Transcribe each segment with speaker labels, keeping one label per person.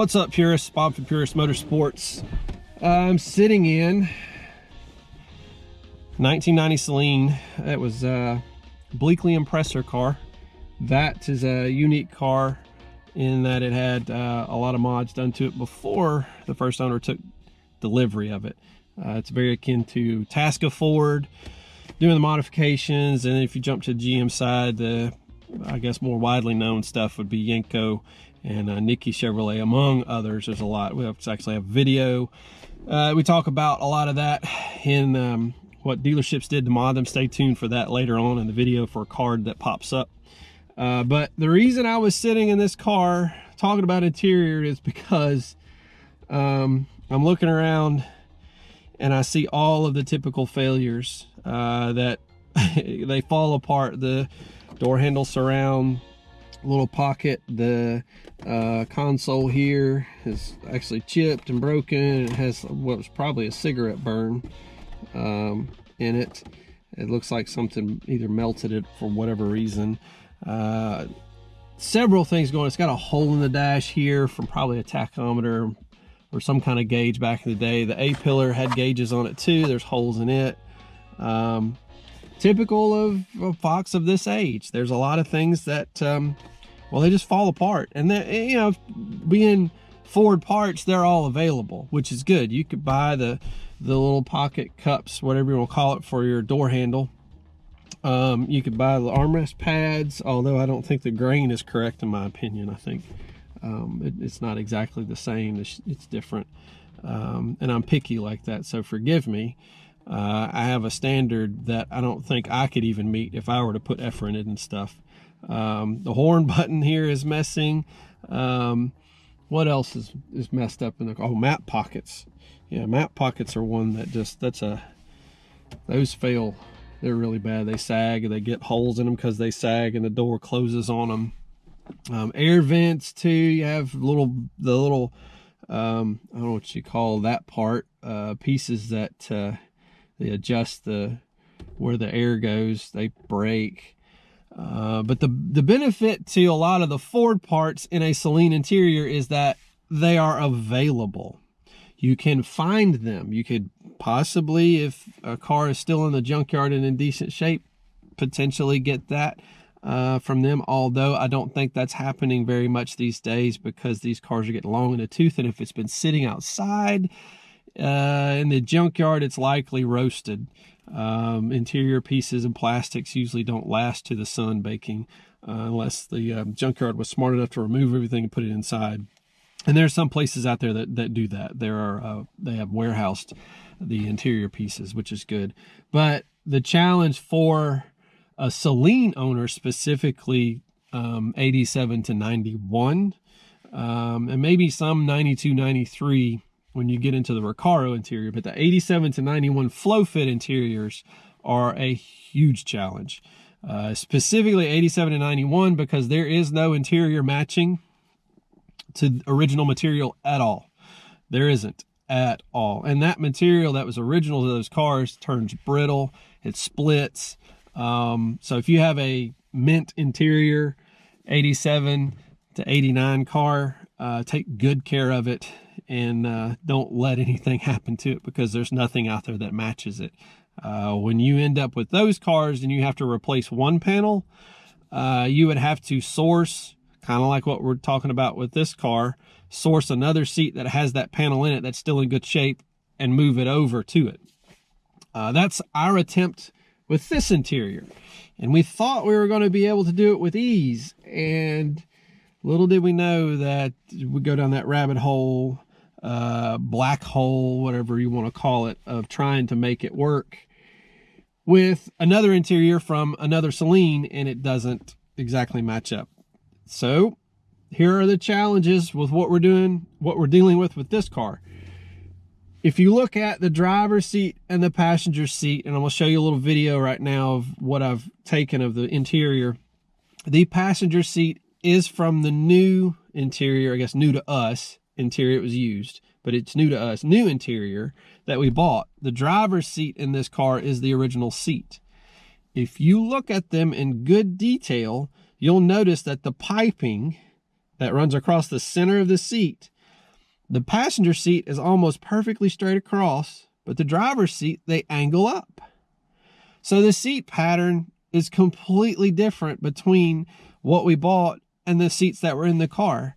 Speaker 1: What's up, Purist? Bob from Purist Motorsports. I'm sitting in 1990 Saleen. That was a Bleakley Impressor car. That is a unique car in that it had a lot of mods done to it before the first owner took delivery of it. It's very akin to Tasca Ford doing the modifications, and if you jump to the GM side, the I guess more widely known stuff would be Yenko and Nicky Chevrolet, among others. There's a lot. We actually have video. We talk about a lot of that in what dealerships did to mod them. Stay tuned for that later on in the video for a card that pops up. But the reason I was sitting in this car talking about interior is because I'm looking around and I see all of the typical failures that they fall apart. The door handle surround, little pocket, the console here is actually chipped and broken. It has what was probably a cigarette burn in it. It looks like something either melted it for whatever reason. Several things going. It's got a hole in the dash here from probably a tachometer or some kind of gauge back in the day. The A-pillar had gauges on it too. There's holes in it. Typical of a Fox of this age. There's a lot of things that well, they just fall apart, and then, you know, being Ford parts, they're all available, which is good. You could buy the little pocket cups, whatever you want to call it, for your door handle. You could buy the armrest pads, although I don't think the grain is correct in my opinion. I think it's not exactly the same. It's different, and I'm picky like that, so forgive me. I have a standard that I don't think I could even meet if I were to put effort in it and stuff. The horn button here is messing. What else is messed up in the car? Oh, map pockets. Yeah, map pockets are one that just, those fail. They're really bad. They sag, they get holes in them because they sag and the door closes on them. Air vents too. You have the little I don't know what you call that part, pieces that they adjust where the air goes. They break. But the benefit to a lot of the Ford parts in a Saleen interior is that they are available. You can find them. You could possibly, if a car is still in the junkyard and in decent shape, potentially get that from them. Although I don't think that's happening very much these days because these cars are getting long in the tooth. And if it's been sitting outside in the junkyard, it's likely roasted. Interior pieces and plastics usually don't last to the sun baking unless the junkyard was smart enough to remove everything and put it inside. And there's some places out there that do that. They have warehoused the interior pieces, which is good. But the challenge for a Saleen owner, specifically 87 to 91, and maybe some 92, 93 when you get into the Recaro interior, but the 87 to 91 Flo-fit interiors are a huge challenge. Specifically 87 to 91 because there is no interior matching to original material at all. There isn't at all. And that material that was original to those cars turns brittle, it splits. So if you have a mint interior 87 to 89 car, take good care of it. And don't let anything happen to it because there's nothing out there that matches it. When you end up with those cars and you have to replace one panel, you would have to source, kind of like what we're talking about with this car, source another seat that has that panel in it that's still in good shape and move it over to it. That's our attempt with this interior. And we thought we were going to be able to do it with ease. And little did we know that we go down that rabbit hole, black hole, whatever you want to call it, of trying to make it work with another interior from another Saleen, and it doesn't exactly match up. So here are the challenges with what we're doing, what we're dealing with this car. If you look at the driver's seat and the passenger seat, and I'm going to show you a little video right now of what I've taken of the interior. The passenger seat is from the new interior, I guess new to us, interior. It was used, but it's new to us, new interior that we bought. The driver's seat in this car is the original seat. If you look at them in good detail, you'll notice that the piping that runs across the center of the seat The passenger seat is almost perfectly straight across, but the driver's seat, they angle up. So the seat pattern is completely different between what we bought and the seats that were in the car.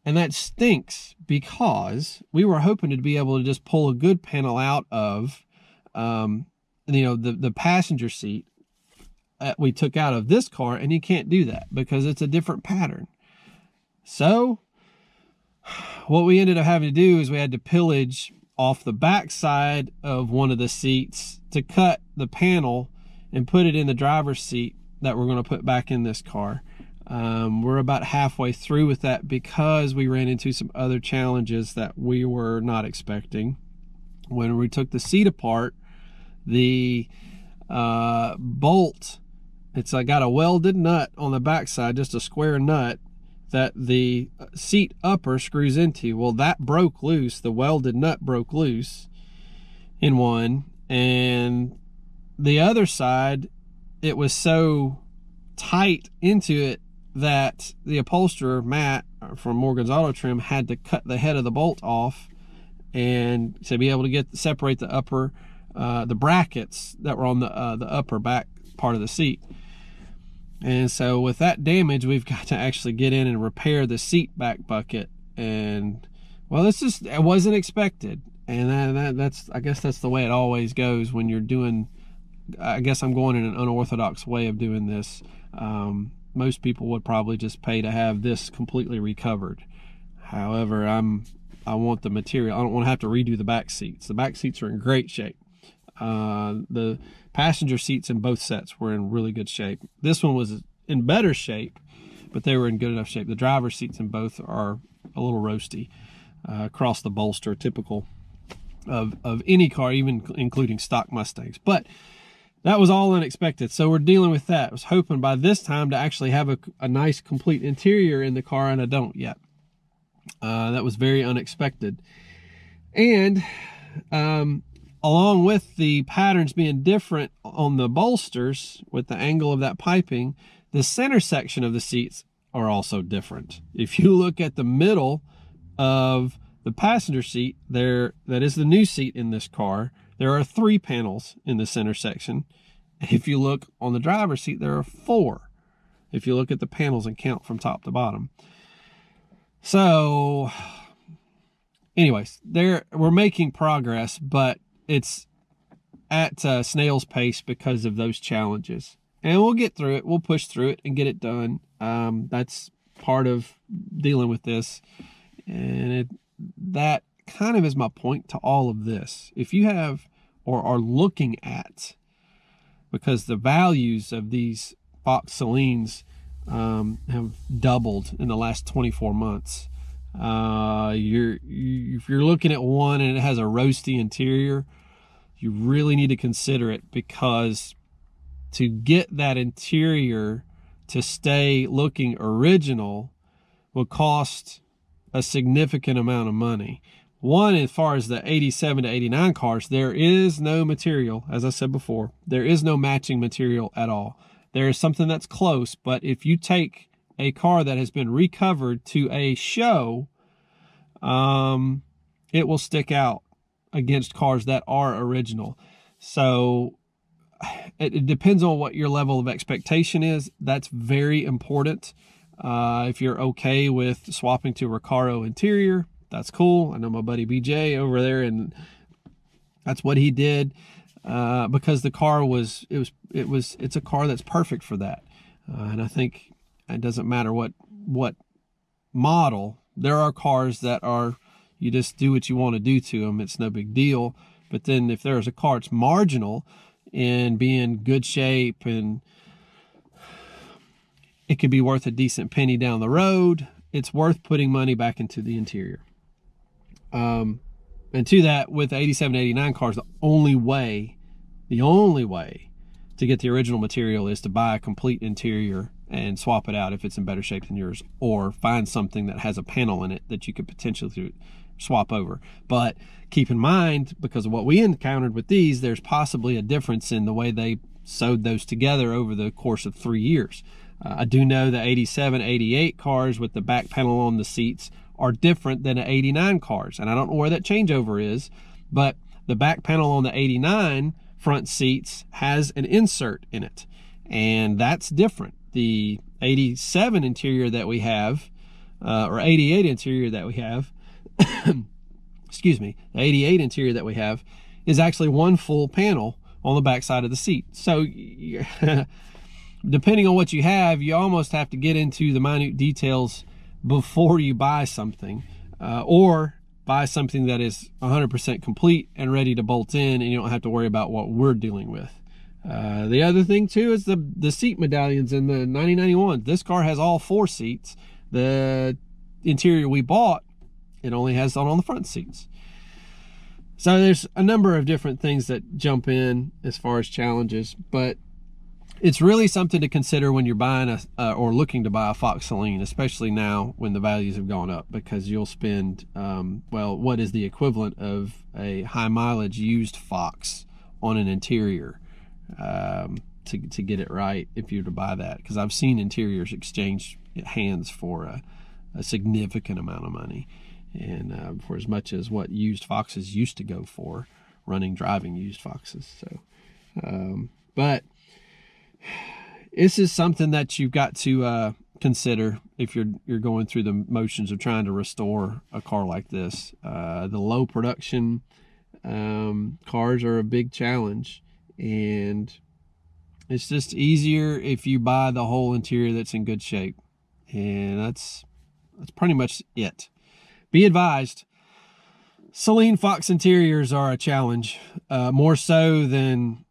Speaker 1: And that stinks, because we were hoping to be able to just pull a good panel out of, the passenger seat that we took out of this car, and you can't do that because it's a different pattern. So what we ended up having to do is we had to pillage off the back side of one of the seats to cut the panel and put it in the driver's seat that we're going to put back in this car. We're about halfway through with that because we ran into some other challenges that we were not expecting. When we took the seat apart, the bolt, it's got a welded nut on the backside, just a square nut that the seat upper screws into. Well, that broke loose. The welded nut broke loose in one, and the other side, it was so tight into it that the upholsterer, Matt from Morgan's Auto Trim, had to cut the head of the bolt off and to be able to separate the upper, the brackets that were on the upper back part of the seat. And so with that damage, we've got to actually get in and repair the seat back bucket. And well, it wasn't expected. And that's, I guess that's the way it always goes when you're doing, I guess I'm going in an unorthodox way of doing this. Most people would probably just pay to have this completely recovered. However, I want the material. I don't want to have to redo the back seats. The back seats are in great shape. The passenger seats in both sets were in really good shape. This one was in better shape, but they were in good enough shape. The driver's seats in both are a little roasty across the bolster, typical of any car, even including stock Mustangs. But that was all unexpected, so we're dealing with that. I was hoping by this time to actually have a nice complete interior in the car, and I don't yet. That was very unexpected. And along with the patterns being different on the bolsters with the angle of that piping, the center section of the seats are also different. If you look at the middle of the passenger seat, that is the new seat in this car, there are 3 panels in the center section. If you look on the driver's seat, there are 4. If you look at the panels and count from top to bottom. So anyways, we're making progress, but it's at snail's pace because of those challenges. And we'll get through it. We'll push through it and get it done. That's part of dealing with this. And that kind of is my point to all of this. If you have or are looking at, because the values of these Fox Saleens have doubled in the last 24 months. If you're looking at one and it has a roasty interior, you really need to consider it, because to get that interior to stay looking original will cost a significant amount of money. One, as far as the 87 to 89 cars, there is no material. As I said before, there is no matching material at all. There is something that's close, but if you take a car that has been recovered to a show, it will stick out against cars that are original. So it depends on what your level of expectation is. That's very important. If you're okay with swapping to a Recaro interior, that's cool. I know my buddy BJ over there, and that's what he did, because the car it's a car that's perfect for that. And I think it doesn't matter what model. There are cars that are, you just do what you want to do to them. It's no big deal. But then if there's a car that's marginal in being good shape, and it could be worth a decent penny down the road, it's worth putting money back into the interior. And to that, with 87, 89 cars, the only way to get the original material is to buy a complete interior and swap it out if it's in better shape than yours, or find something that has a panel in it that you could potentially swap over. But keep in mind, because of what we encountered with these, there's possibly a difference in the way they sewed those together over the course of 3 years. I do know the 87, 88 cars with the back panel on the seats are different than an 89 cars. And I don't know where that changeover is, but the back panel on the 89 front seats has an insert in it, and that's different. The 87 interior that we have, or 88 interior that we have, excuse me, the 88 interior that we have is actually one full panel on the back side of the seat. So depending on what you have, you almost have to get into the minute details before you buy something, or buy something that is 100% complete and ready to bolt in, and you don't have to worry about what we're dealing with. The other thing too is the seat medallions in the 9091. This car has all 4 seats. The interior we bought, it only has on the front seats. So there's a number of different things that jump in as far as challenges, but it's really something to consider when you're buying or looking to buy a Fox Saleen, especially now when the values have gone up, because you'll spend, well, what is the equivalent of a high mileage used Fox on an interior to get it right if you were to buy that. Because I've seen interiors exchange hands for a significant amount of money, and for as much as what used Foxes used to go for, driving used Foxes. So, but this is something that you've got to consider if you're going through the motions of trying to restore a car like this. The low production cars are a big challenge, and it's just easier if you buy the whole interior that's in good shape, and that's pretty much it. Be advised, Saleen Fox interiors are a challenge, more so than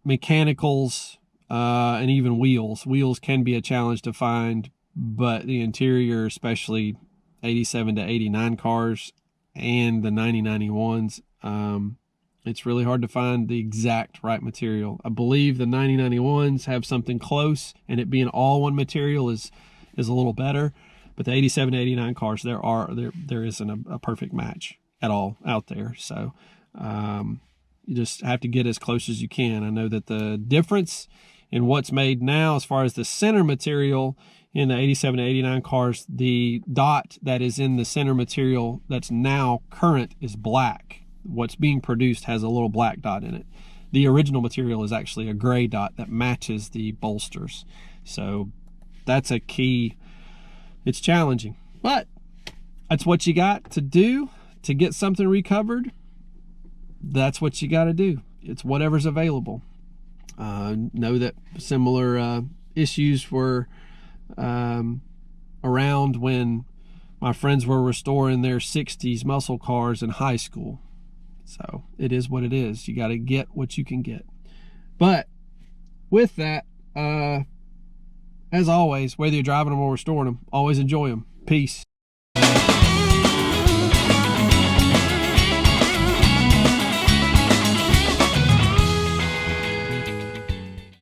Speaker 1: mechanicals. And even wheels. Wheels can be a challenge to find, but the interior, especially 87 to 89 cars and the 9091s, it's really hard to find the exact right material. I believe the 9091s have something close, and it being all one material is a little better. But the 87 to 89 cars, there isn't a perfect match at all out there. So you just have to get as close as you can. I know that the difference in what's made now as far as the center material in the 87 to 89 cars, the dot that is in the center material that's now current is black. What's being produced has a little black dot in it. The original material is actually a gray dot that matches the bolsters. So that's a key. It's challenging, but that's what you got to do to get something recovered. That's what you got to do. It's whatever's available. Know that similar issues were around when my friends were restoring their 60s muscle cars in high school. So it is what it is. You got to get what you can get. But with that, as always, whether you're driving them or restoring them, always enjoy them. Peace.